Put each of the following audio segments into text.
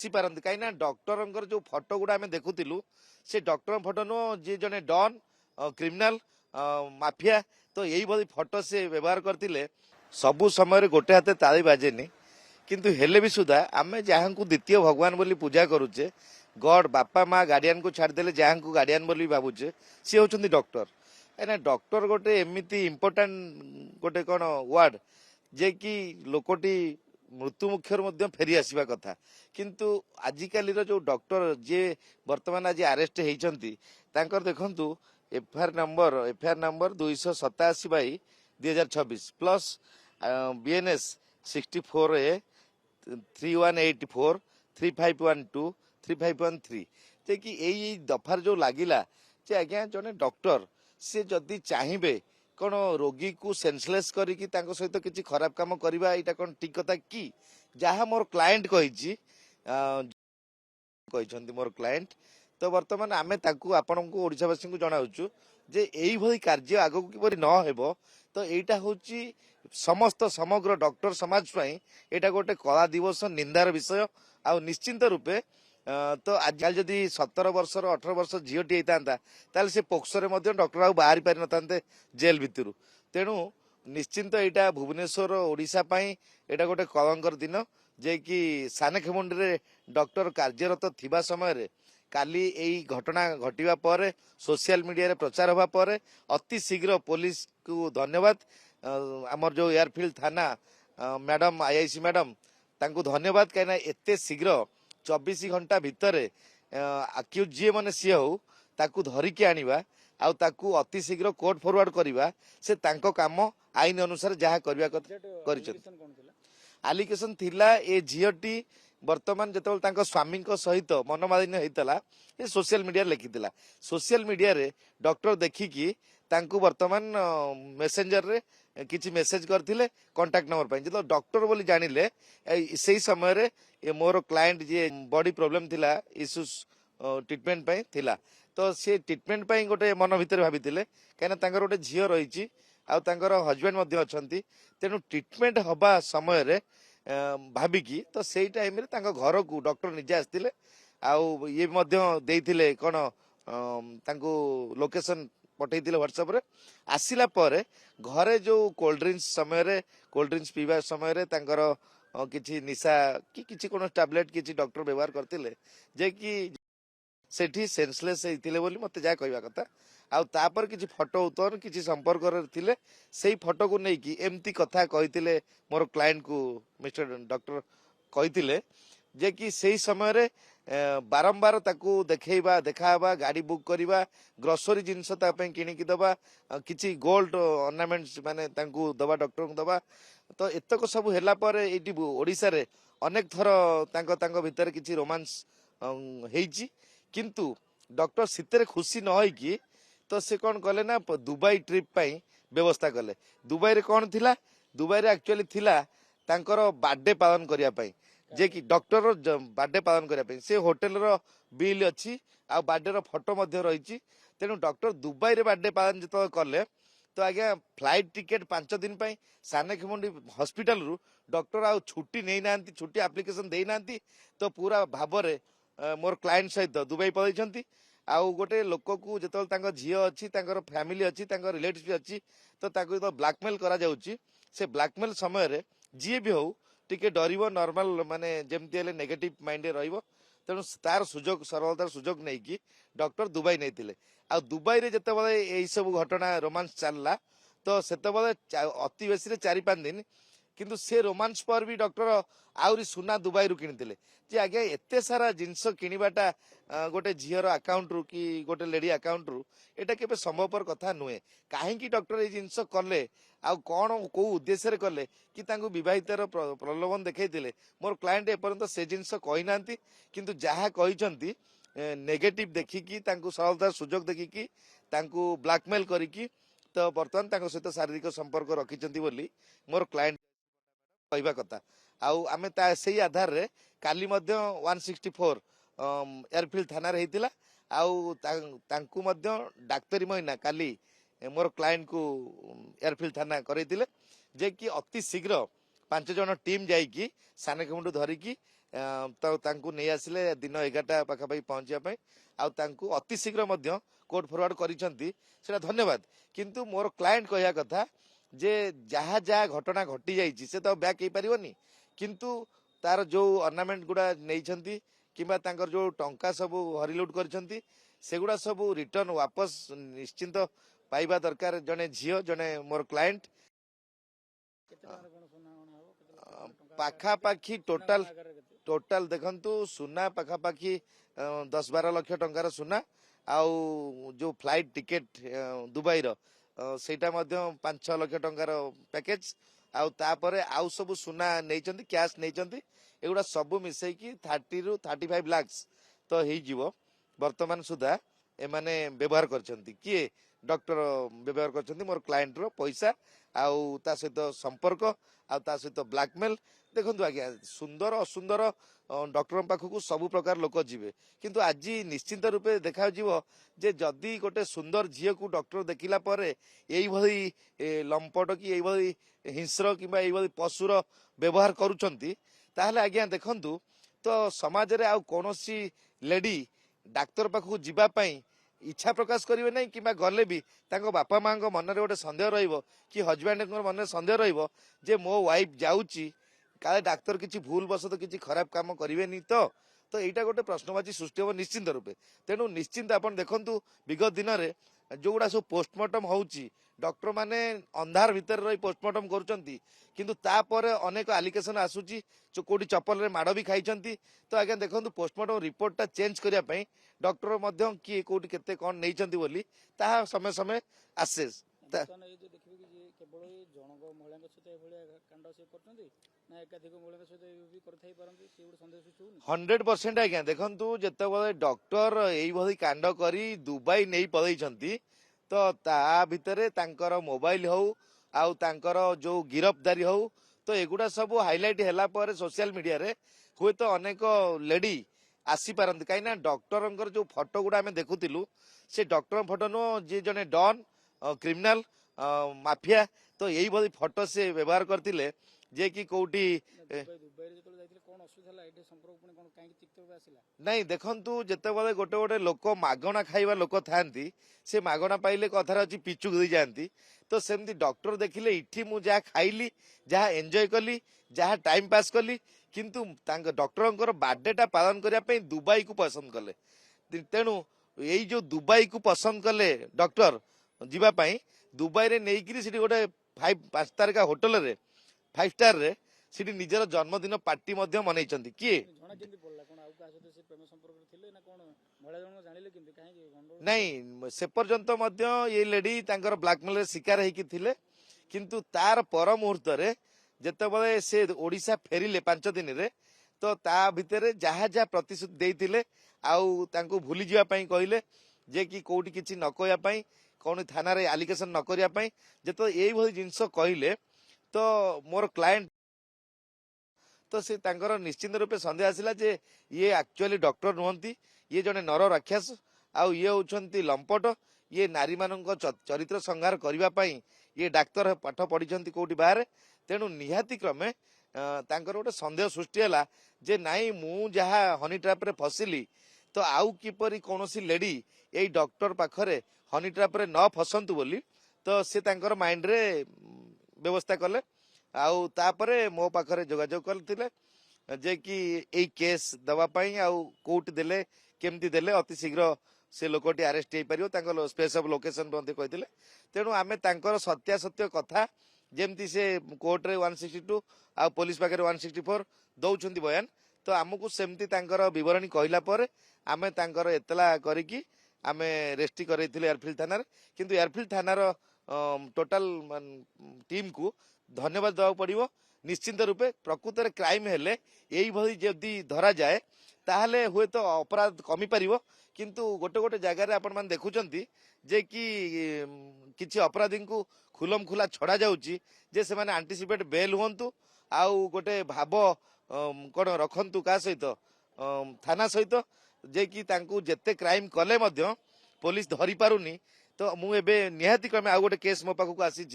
पारती कहीं डॉक्टर जो फोटो गुड़ा आम देखुलु से डॉक्टर फोटो नुह जी जने डन क्रिमिनाल माफिया तो यही भली फोटो से व्यवहार करते सबु समय गोटे हाथ ताली बाजेनी किंतु हेले भी सुधा आम जहाँ को द्वितीय भगवान बोली पूजा करुचे गॉड बापा माँ गार्डियन को छाड़देले जहाँ को गार्डियन बोली भावुचे सी होचंदी डॉक्टर कहीं डॉक्टर गोटे एमती इम्पोर्टाट गोटे कौन वार्ड जे कि लोकटी मृत्यु मुखर फेरी आसवा कथा किंतु आजिकाली जो डॉक्टर जे वर्तमान आज अरेस्ट होती देखु FIR number 287/2026 plus BNS 64A 3184 3512 3513 जे कि यही दफार जो लगिला जे आज्ञा जने डॉक्टर से जदि चाहिए कौन रोगी को सेंसलेस करिकी तांको सहित किसी खराब काम करवा यहाँ कौन ठीक कथा कि जहाँ मोर क्लाएंट कही मोर क्लाएंट तो बर्तमान आमे ताकू आपण को ओडिशावासी को जनाऊँ जे यही भली कार्य आगो किपरि न हेबो तो एटा होची समस्त समग्र डॉक्टर समाज पई एटा गोटे कला दिवस निंदार विषय आ निश्चिंत रूपे तो आजकल जदि 17 वर्षर 18 वर्ष झीटी होता ताल से पोक्सोरे डॉक्टर आ बाहरी पारि नथांते जेल भितर तेणु निश्चिंत यहाँ भुवनेश्वर ओडिशा पई एटा गोटे कलंकर दिन जे कि सानेखेमुंडी रे डॉक्टर कार्यरत थिबा समय रे काली यही घटना घटवा पर सोशल मीडिया रे प्रचार हवा पर अति शीघ्र पुलिस को धन्यवाद आमर जो एयरफील्ड थाना मैडम आईआईसी मैडम तांको धन्यवाद कहीं एते शीघ्र 24 घंटा भितर अक्यूज जी मैंने सी हो ताकू धरिकी आनिबा आउ ताकू अति शीघ्र कोर्ट फॉरवर्ड करवा से तांको काम आईन अनुसार जहाँ करवा आलिगेशन थिला ए झीटी वर्तमान जो स्वामी सहित मनमालिन्य होता ये सोशल मीडिया लिखिला सोशल मीडिया रे डॉक्टर देखिकी तांको वर्तमान मेसेंजर रे किसी मेसेज करथिले कांटेक्ट नंबर पाई जो डॉक्टर बोली जानिले से समय रे मोर क्लाएंट जे बॉडी प्रॉब्लम थिला इश्यूज ट्रीटमेंट पाई थिला तो से ट्रीटमेंट पाई गोटे मन भितर भाबिथिले कहीं तांकर गोटे झियो रही आउ तांकर हजबैंड मध्य अछंती तेनु ट्रीटमेंट हबा समय रे भाविकी तो से टाइम रे तांको घर को डॉक्टर निजे आसतिले आउ ये मध्य देइथिले कोन तांको लोकेशन पठेइथिले व्हाट्सएप रे आसिला परे घरे जो कोल्ड ड्रिंक्स समय रे कोल्ड ड्रिंक्स पीवा समय रे तांकर किछि निशा कि किछि कोनो टैबलेट किछि डॉक्टर व्यवहार करतिले जे कि सेठी सेंसलेस होइतिले बोली मते जा कहवा कथा आउ तापर किछि फोटो उतर किछि संपर्क रे थिले सेही फोटो को नै कि एमती कथा कहितिले मोर क्लाइंट को मिस्टर डॉक्टर कहितिले जे कि सेही समय रे बारंबार ताकू देखा देखाबा गाड़ी बुक करवा ग्रोसरी जिनस किणिकी दबा किछि गोल्ड ऑर्नामेंट्स माने तांकू दबा डॉक्टर को दबा तो एतक सब हैला पर एटी ओडिसा रे अनेक थर तांको तांको भितर किछि रोमांस हेइची किंतु डॉक्टर सितेरे खुशी न होई कि तो से कौन कले ना दुबई ट्रिप पाई व्यवस्था कले दुबई रे कौन थिला दुबई रे एक्चुअली थिला तांकर बर्थडे पालन करिया पाई जे कि डॉक्टर बर्थडे पालन करिया से होटल रो बिल अच्छी आ बर्थडे रो फोटो मध्य रही तेणु डॉक्टर दुबई रे बर्थडे पालन जो कले तो आज्ञा फ्लाइट टिकेट 5 दिन सानेखेमुंडी हॉस्पिटल रु डॉक्टर आ छुट्टी नहीं नांती छुट्टी एप्लिकेशन दे नांती तो पूरा भाव रे मोर क्लाएंट सहित दुबई पळैछंती आउ गोटे लोक को जो झील अच्छी फैमिली अच्छी रिलेटिव अच्छी तो जो ब्लैकमेल करा जाउची से ब्लैकमेल समय रे जी भी हो टिके डरिवो नॉर्मल माने जेमती हेले नेगेटिव माइंड रे तेणु तार सुजोग सरलतार सुजोग नहीं कि डॉक्टर दुबई नहीं आ दुबई रे जते बेले एई सब घटना रोमांस चलला तो सेते बेले अति बेसी 4-5 दिन किंतु से रोमांस पर भी डॉक्टर आउरी सुना दुबई रु किनिथिले जे आगे एते सारा जिंस किनिबाटा गोटे झीर अकाउंट रु कि गोटे लेडी अकाउंट रु एटा केबे संभवपर कथा नुहे काहेकि डॉक्टर ए जिंस कले आ कौन को उद्देश्य कले कि तांको विवाहितर प्रलोभन देखैतिले मोर क्लाएंट एपर्यंत से जिंस कहि नांती किंतु जहा कहिसंती नेगेटिव देखिकी तांको सरलता सुजोग देखिकी तांको ब्लैकमेल करिकी तो बर्तमान तांको सहित शारीरिक संपर्क रखिचंती बोली मोर क्लाएंट कहवा कथा आउ आमे से आधार रे काली मध्य 164 एयरफील्ड थाना रे हेतिला आउ तांकु मध्य डाक्तरी महीना काली मोर क्लाएंट को एयरफील्ड थाना करैतिले जे कि अति शीघ्र 5 जन टीम जाइकी सानेखेमुंडू धरिकी ତ ତାଙ୍କୁ ନେଇ ଆସିଲେ दिन 11टा पाखापाखि पहुंचा आउ तांकू अति शीघ्र मध्य कोर्ट फॉरवर्ड करिसंती सेटा धन्यवाद। किंतु मोर क्लायंट कहया कथा जे जहा जहा घटना घटी जाइछि से तो बैक हे परिबनी, किंतु तार जो अर्नामेंट गुडा नैछंती किंबा तांकर जो टंका सब हरिलुट करछंती सेगुडा सब रिटर्न वापस निश्चिंत पाइबा दरकार। जने झियो जने मोर क्लायंट पाखापाखि टोटाल टोटाल देखंतु सुना पाखापाखि 10-12 लाख टंकार सुना आउ जो फ्लाइट टिकेट दुबई रो सेटा मध्य 5-6 लाख टंकार पैकेज आउ तापरे आउ सब सुना नैचंती कैश नैचंती एगुडा सब मिसई की 30 रु 35 लाख तो हेई जीवो वर्तमान सुधा एमाने व्यवहार करछंती किए डॉक्टर व्यवहार करछंती मोर क्लायंट रो पैसा आउ ता सहित संपर्क आउ ता सहित ब्लैकमेल। देखंतु आज्ञा सुंदर असुंदर डॉक्टर पाखकू सब प्रकार लोक जीवे, किंतु आज निश्चिंत रूपे देखा जीवो जे जदि गोटे सुंदर झील को डॉक्टर देखिला परे एई भली लंपट कि एई भली हिंस्र किंबा एई भली पशुर व्यवहार करूछंती ताहले आज्ञा देखंतु तो समाज रे आउ कोनोसी लेडी डाक्तर पाखकू जीवा पई इच्छा प्रकाश करेंगे ना कि गले भी तांको बापा माँ मन गोटे सन्देह रहिबो कि हजबैंड मन सन्देह रहिबो जे मो वाइफ जाऊची काले डाक्तर किसी भूल बसत किसी खराब काम करेनि तो यहाँ गोटे प्रश्नवाची सृष्टि हम निश्चिंत रूपे। तेणु निश्चिंत आप देखु विगत दिन में जो गुड़ा सब पोस्टमार्टम होउची डॉक्टर माने अंधार भितर रही पोस्टमार्टम करुचंती किंतु तापर अनेक आलिगेशन आसूची जो कोटी चप्पल रे माड़ भी खाई तो आज्ञा देखो पोस्टमार्टम रिपोर्टा चेंज करने डॉक्टर मध्य किए कोटी केते कौन नहीं बोली ताहा समय समय आसे। 100% आज्ञा देखु जिते डॉक्टर यही कांड करी दुबई नहीं पलैछंती तो ता भितरे तांकर मोबाइल हो आउ तांकर जो गिरफ्तारी हो तो एगुड़ा सब हाइलाइट हैला पर सोशल मीडिया रे हुए तो अनेक लेडी आसी पारंती कहीं डॉक्टर जो फोटो गुड़ा आम देखुलु से डॉक्टर फोटो नुह जी जने डॉन क्रिमिनाल माफिया तो यही भली फोटो से व्यवहार करते जे कि कोटी नहीं देखंतु जेते बेले गोटे गोटे लोक मागणा खाइबा लोक थांती से मागणा पाइले कथार अच्छी पिचु दी जाती तो सेमती डॉक्टर देखिले इठी मु जहाँ खाइली जहाँ एंजॉय कली जहाँ टाइम पास कली किंतु डॉक्टर बर्थडे पालन करने दुबई को पसंद कले। तेणु यही जो दुबई को पसंद कले डॉक्टर जीवाई दुबई रे नहीं कि गोटे 5 तारका होटल रे 5 स्टार रे सिटी निजर जन्मदिन पार्टी मनई किए नहीं से पर्यंत ये लेडी तांकर ब्लैकमेल शिकार होती थिले किंतु तार पर मुहूर्त रे जेतेबेले से ओडिशा फेरिले 5 दिन रे तो ता भितरे जहा जहा प्रतिश्रुति देइथिले आउ तांको भूली जिया पई कहिले जे कि कोठी किछि न कहया पई कौन थाना रे एलिगेशन न करिया पई जेतो एई भली जिंस कहिले तो मोर क्लायंट तो से तांकर निश्चिंत रूपे सन्देह आसिला जे ये एक्चुअली डॉक्टर नुहंती ये जने नर राक्षस आउ ये होचंती लंपट ये नारी मानक चरित्र संहार करिवा पई ये डाक्तर पाठ पढ़ी कोठी बाहर तेणु निहाती क्रमे तांकर गोटे सन्देह सृष्टि है जे नाई मु जहा हनी ट्रैप रे फसिली तो आउ किपरि कोनोसी लेडी यही डॉक्टर पाखरे हनी ट्रैप रे न फसंतु बोली तो से तांकर माइंड रे व्यवस्था कले आउ तापरे मो पाखरे जोगाजोग करथिले जे कि एई केस दवा पई आउ कोर्ट देले केमती देले अति शीघ्र से लोकटी अरेस्ट हो पारियो तांकर स्पेस ऑफ लोकेशन बंद कहिथिले। तेणु आमे तांकर सत्यासत्य कथा जेमती से कोर्ट रे 162 आ पुलिस पाखरे 164 दउछंती बयान तो आमको सेमती तांकर विवरणी कहला पर आमे तांकर एतला करिकी आमे रेस्टी करैथिले एयरफील्ड थाना किंतु एयरफील्ड थानार टोटाल टीम को धन्यवाद देवा पड़ो। निश्चिंत रूपे प्रकृत में क्राइम हेले यही भली जदि धरा जाए ताहले हुए तो अपराध कमी पारिबो किंतु गोटे गोटे जगार आपण मान देखुचंती जे कि किछि अपराधी को खुलम खुला छड़ा जाउची जे से माने एंटीसिपेट बेल हुंतु आउ गोटे भाव कोन रखंतु का सहित थाना सहित जे कि तांकू जेते क्राइम कले मध्य पुलिस धरी पारुनी तो मु एबे निहाती क्रमे आउ गोटे केस मो पाखु आसी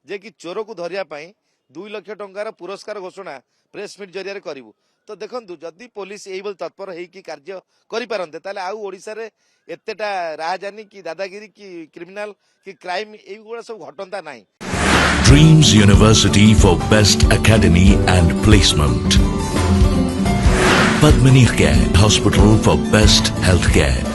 जे कि चोर को धरिया पई 2 लाख टंकार पुरस्कार घोषणा प्रेस मीट जरिया करूँ तो देखंतु जदि पुलिस एइबल तत्पर हेकी कार्य करि पारंते ताले आउ ओडिसा रे एतेटा राजधानी की दादागिरी की क्रिमिनल की क्राइम एइगुडा सब घटंता नाही। Dreams University for Best Academy and Placement. Padmini Care Hospital for Best Healthcare.